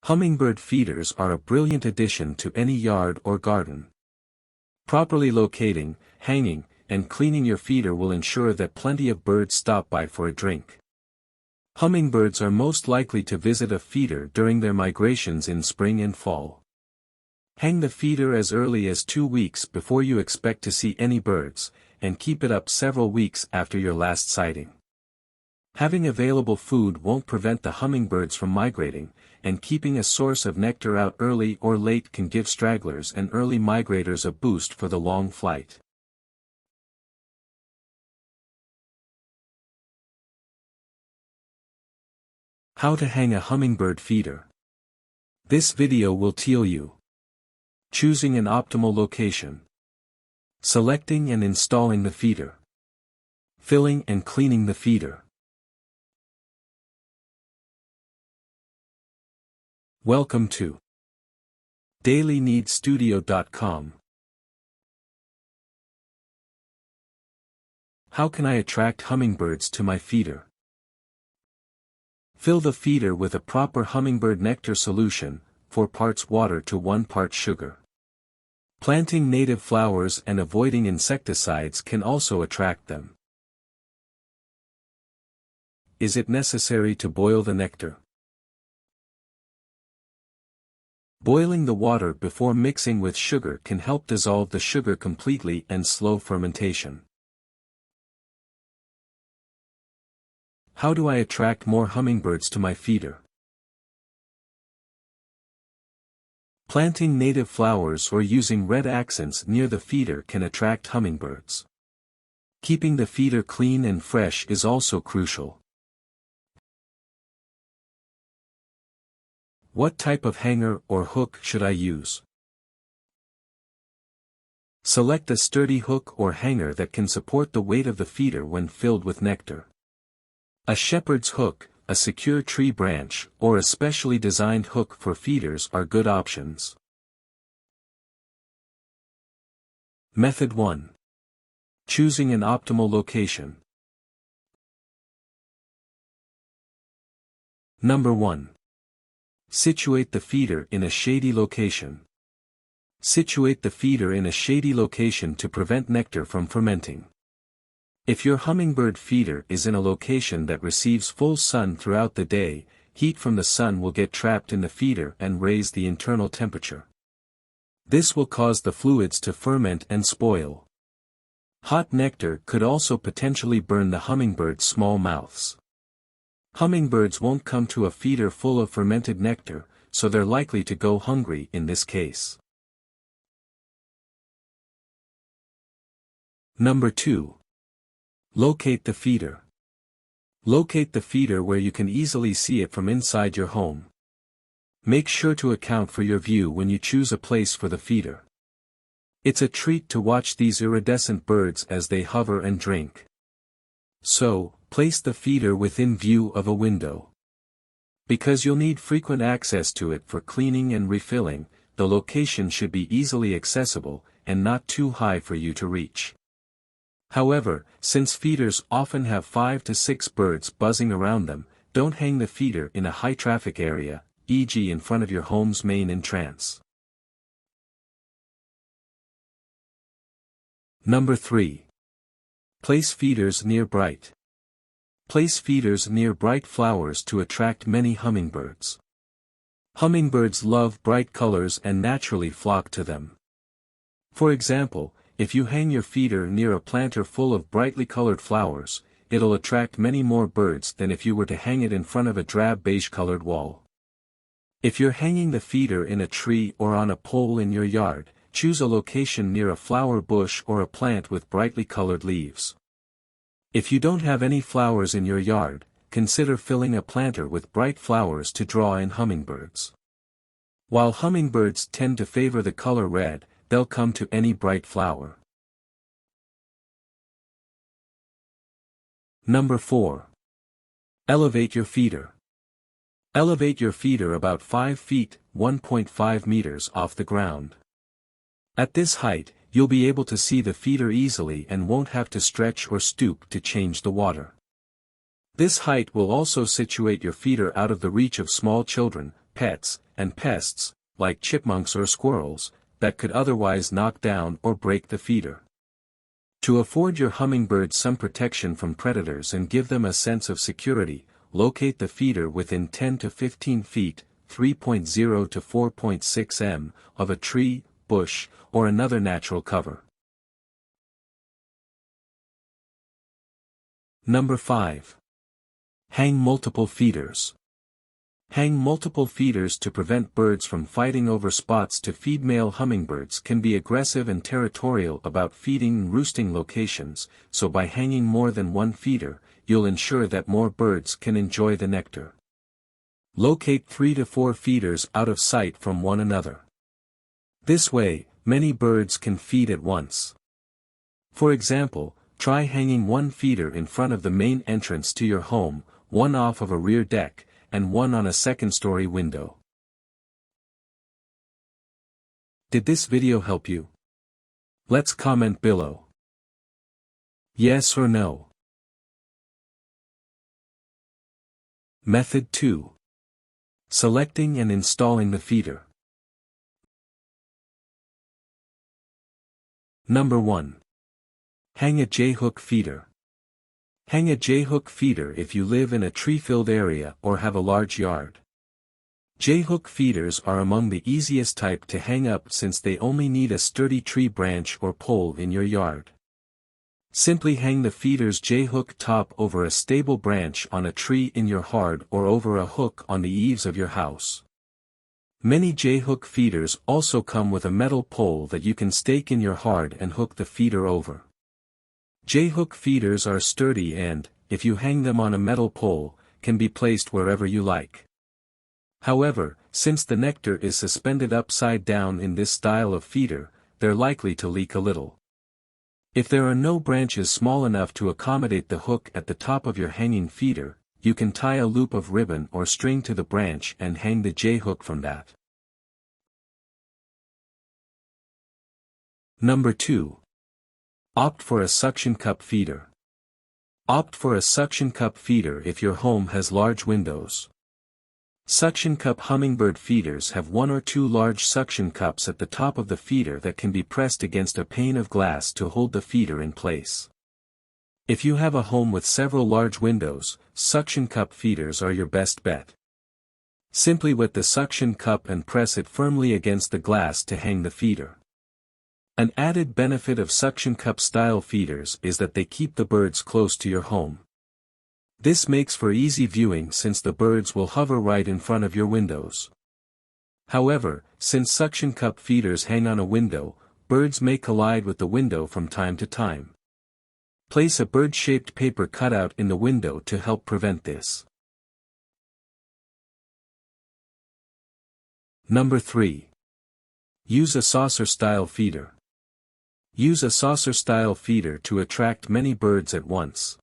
Hummingbird feeders are a brilliant addition to any yard or garden. Properly locating, hanging, and cleaning your feeder will ensure that plenty of birds stop by for a drink. Hummingbirds are most likely to visit a feeder during their migrations in spring and fall. Hang the feeder as early as 2 weeks before you expect to see any birds, and keep it up several weeks after your last sighting. Having available food won't prevent the hummingbirds from migrating, and keeping a source of nectar out early or late can give stragglers and early migrators a boost for the long flight. How to hang a hummingbird feeder. This video will tell you choosing an optimal location, selecting and installing the feeder, filling and cleaning the feeder. Welcome to dailyneedstudio.com. How can I attract hummingbirds to my feeder? Fill the feeder with a proper hummingbird nectar solution, 4 parts water to 1 part sugar. Planting native flowers and avoiding insecticides can also attract them. Is it necessary to boil the nectar? Boiling the water before mixing with sugar can help dissolve the sugar completely and slow fermentation. How do I attract more hummingbirds to my feeder? Planting native flowers or using red accents near the feeder can attract hummingbirds. Keeping the feeder clean and fresh is also crucial. What type of hanger or hook should I use? Select a sturdy hook or hanger that can support the weight of the feeder when filled with nectar. A shepherd's hook, a secure tree branch, or a specially designed hook for feeders are good options. Method 1. Choosing an optimal location. Number 1. Situate the feeder in a shady location. Situate the feeder in a shady location to prevent nectar from fermenting. If your hummingbird feeder is in a location that receives full sun throughout the day, heat from the sun will get trapped in the feeder and raise the internal temperature. This will cause the fluids to ferment and spoil. Hot nectar could also potentially burn the hummingbird's small mouths. Hummingbirds won't come to a feeder full of fermented nectar, so they're likely to go hungry in this case. Number 2. Locate the feeder. Locate the feeder where you can easily see it from inside your home. Make sure to account for your view when you choose a place for the feeder. It's a treat to watch these iridescent birds as they hover and drink. So, place the feeder within view of a window. Because you'll need frequent access to it for cleaning and refilling, the location should be easily accessible, and not too high for you to reach. However, since feeders often have 5 to 6 birds buzzing around them, don't hang the feeder in a high-traffic area, e.g. in front of your home's main entrance. Number 3. Place feeders near bright. Place feeders near bright flowers to attract many hummingbirds. Hummingbirds love bright colors and naturally flock to them. For example, if you hang your feeder near a planter full of brightly colored flowers, it'll attract many more birds than if you were to hang it in front of a drab beige-colored wall. If you're hanging the feeder in a tree or on a pole in your yard, choose a location near a flower bush or a plant with brightly colored leaves. If you don't have any flowers in your yard, consider filling a planter with bright flowers to draw in hummingbirds. While hummingbirds tend to favor the color red, they'll come to any bright flower. Number 4. Elevate your feeder. Elevate your feeder about 5 feet, 1.5 meters off the ground. At this height, you'll be able to see the feeder easily and won't have to stretch or stoop to change the water. This height will also situate your feeder out of the reach of small children, pets, and pests, like chipmunks or squirrels, that could otherwise knock down or break the feeder. To afford your hummingbirds some protection from predators and give them a sense of security, locate the feeder within 10 to 15 feet, 3.0 to 4.6 m, of a tree, bush, or another natural cover. Number 5. Hang multiple feeders. Hang multiple feeders to prevent birds from fighting over spots to feed. Male hummingbirds can be aggressive and territorial about feeding and roosting locations, so by hanging more than one feeder, you'll ensure that more birds can enjoy the nectar. Locate 3 to 4 feeders out of sight from one another. This way, many birds can feed at once. For example, try hanging one feeder in front of the main entrance to your home, one off of a rear deck, and one on a second-story window. Did this video help you? Let's comment below. Yes or no. Method 2. Selecting and installing the feeder. Number 1. Hang a J-hook feeder. Hang a J-hook feeder if you live in a tree-filled area or have a large yard. J-hook feeders are among the easiest type to hang up since they only need a sturdy tree branch or pole in your yard. Simply hang the feeder's J-hook top over a stable branch on a tree in your yard or over a hook on the eaves of your house. Many J-hook feeders also come with a metal pole that you can stake in your yard and hook the feeder over. J-hook feeders are sturdy and, if you hang them on a metal pole, can be placed wherever you like. However, since the nectar is suspended upside down in this style of feeder, they're likely to leak a little. If there are no branches small enough to accommodate the hook at the top of your hanging feeder, you can tie a loop of ribbon or string to the branch and hang the J-hook from that. Number 2. Opt for a suction cup feeder. Opt for a suction cup feeder if your home has large windows. Suction cup hummingbird feeders have 1 or 2 large suction cups at the top of the feeder that can be pressed against a pane of glass to hold the feeder in place. If you have a home with several large windows, suction cup feeders are your best bet. Simply wet the suction cup and press it firmly against the glass to hang the feeder. An added benefit of suction cup style feeders is that they keep the birds close to your home. This makes for easy viewing since the birds will hover right in front of your windows. However, since suction cup feeders hang on a window, birds may collide with the window from time to time. Place a bird-shaped paper cutout in the window to help prevent this. Number 3. Use a saucer-style feeder. Use a saucer-style feeder to attract many birds at once.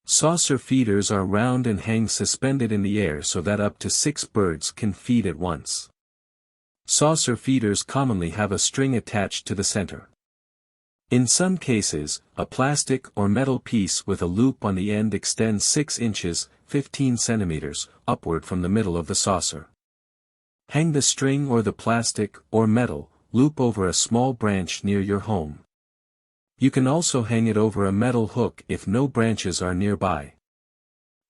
Saucer feeders are round and hang suspended in the air so that up to 6 birds can feed at once. Saucer feeders commonly have a string attached to the center. In some cases, a plastic or metal piece with a loop on the end extends 6 inches, 15 centimeters, upward from the middle of the saucer. Hang the string or the plastic or metal loop over a small branch near your home. You can also hang it over a metal hook if no branches are nearby.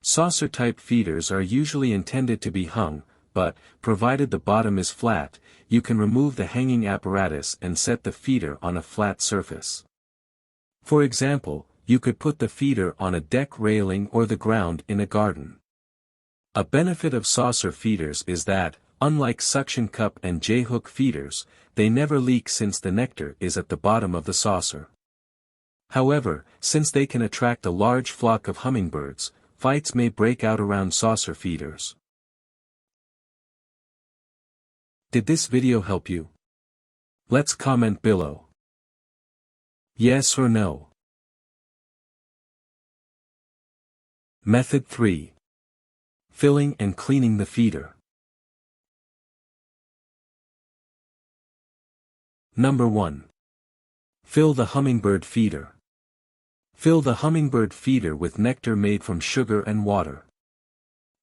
Saucer-type feeders are usually intended to be hung, but, provided the bottom is flat, you can remove the hanging apparatus and set the feeder on a flat surface. For example, you could put the feeder on a deck railing or the ground in a garden. A benefit of saucer feeders is that, unlike suction cup and J-hook feeders, they never leak since the nectar is at the bottom of the saucer. However, since they can attract a large flock of hummingbirds, fights may break out around saucer feeders. Did this video help you? Let's comment below. Yes or no. Method 3. Filling and cleaning the feeder. Number 1. Fill the hummingbird feeder. Fill the hummingbird feeder with nectar made from sugar and water.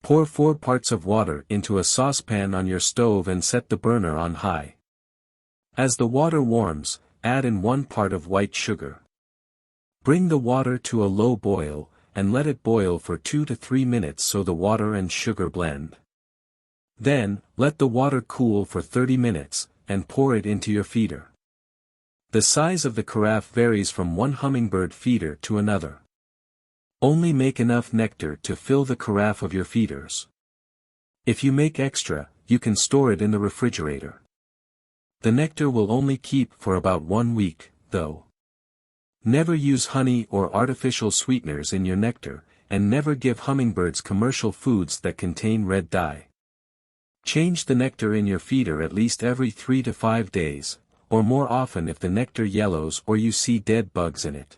Pour 4 parts of water into a saucepan on your stove and set the burner on high. As the water warms, add in 1 part of white sugar. Bring the water to a low boil, and let it boil for 2 to 3 minutes so the water and sugar blend. Then, let the water cool for 30 minutes, and pour it into your feeder. The size of the carafe varies from one hummingbird feeder to another. Only make enough nectar to fill the carafe of your feeders. If you make extra, you can store it in the refrigerator. The nectar will only keep for about 1 week, though. Never use honey or artificial sweeteners in your nectar, and never give hummingbirds commercial foods that contain red dye. Change the nectar in your feeder at least every 3 to 5 days, or more often if the nectar yellows or you see dead bugs in it.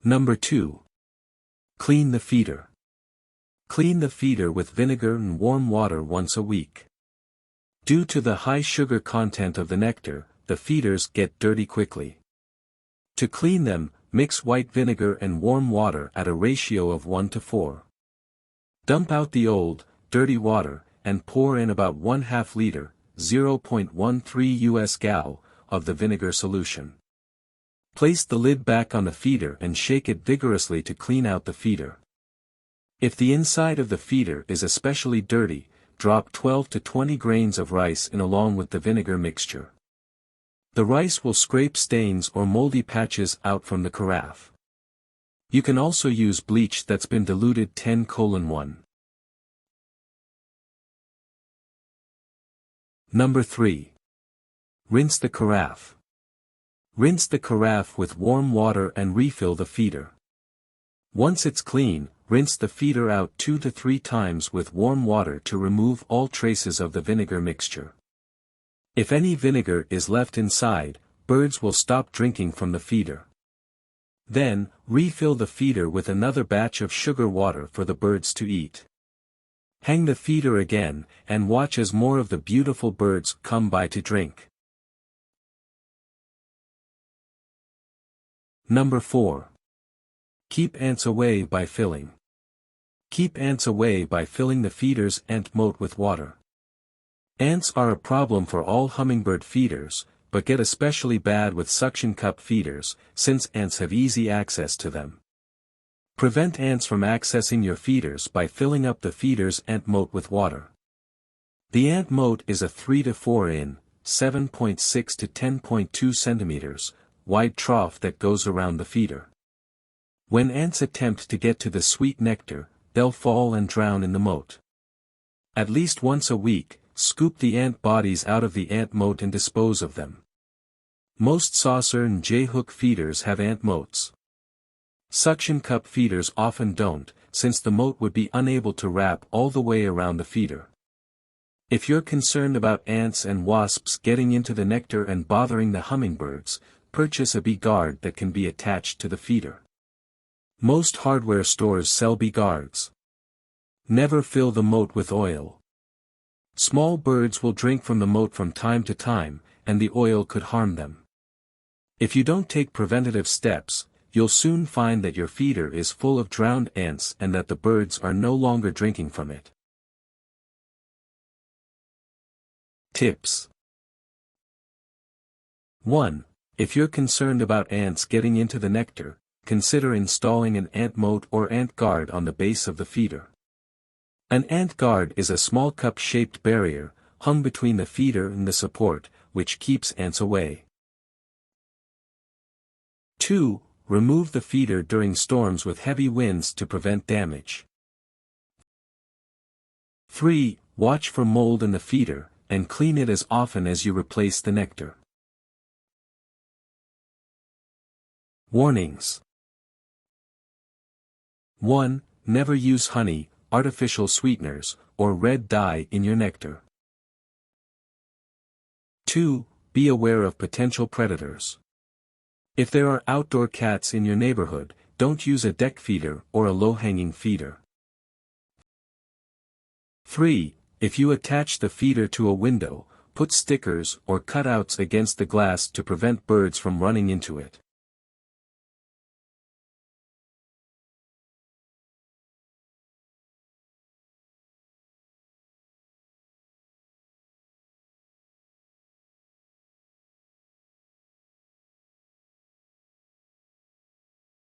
Number 2. Clean the feeder. Clean the feeder with vinegar and warm water once a week. Due to the high sugar content of the nectar, the feeders get dirty quickly. To clean them, mix white vinegar and warm water at a ratio of 1 to 4. Dump out the old, dirty water, and pour in about 1/2 liter, 0.13 US gal, of the vinegar solution. Place the lid back on the feeder and shake it vigorously to clean out the feeder. If the inside of the feeder is especially dirty, drop 12 to 20 grains of rice in along with the vinegar mixture. The rice will scrape stains or moldy patches out from the carafe. You can also use bleach that's been diluted 10:1. Number 3. Rinse the carafe. Rinse the carafe with warm water and refill the feeder. Once it's clean, rinse the feeder out 2 to 3 times with warm water to remove all traces of the vinegar mixture. If any vinegar is left inside, birds will stop drinking from the feeder. Then, refill the feeder with another batch of sugar water for the birds to eat. Hang the feeder again, and watch as more of the beautiful birds come by to drink. Number 4. Keep ants away by filling. Keep ants away by filling the feeder's ant moat with water. Ants are a problem for all hummingbird feeders, but get especially bad with suction cup feeders, since ants have easy access to them. Prevent ants from accessing your feeders by filling up the feeder's ant moat with water. The ant moat is a 3 to 4 in, 7.6 to 10.2 centimeters, wide trough that goes around the feeder. When ants attempt to get to the sweet nectar, they'll fall and drown in the moat. At least once a week, scoop the ant bodies out of the ant moat and dispose of them. Most saucer and J-hook feeders have ant moats. Suction cup feeders often don't, since the moat would be unable to wrap all the way around the feeder. If you're concerned about ants and wasps getting into the nectar and bothering the hummingbirds, purchase a bee guard that can be attached to the feeder. Most hardware stores sell bee guards. Never fill the moat with oil. Small birds will drink from the moat from time to time, and the oil could harm them. If you don't take preventative steps, you'll soon find that your feeder is full of drowned ants and that the birds are no longer drinking from it. Tips. 1. If you're concerned about ants getting into the nectar, consider installing an ant moat or ant guard on the base of the feeder. An ant guard is a small cup-shaped barrier, hung between the feeder and the support, which keeps ants away. 2. Remove the feeder during storms with heavy winds to prevent damage. 3. Watch for mold in the feeder, and clean it as often as you replace the nectar. Warnings. 1. Never use honey, artificial sweeteners, or red dye in your nectar. 2. Be aware of potential predators. If there are outdoor cats in your neighborhood, don't use a deck feeder or a low-hanging feeder. 3. If you attach the feeder to a window, put stickers or cutouts against the glass to prevent birds from running into it.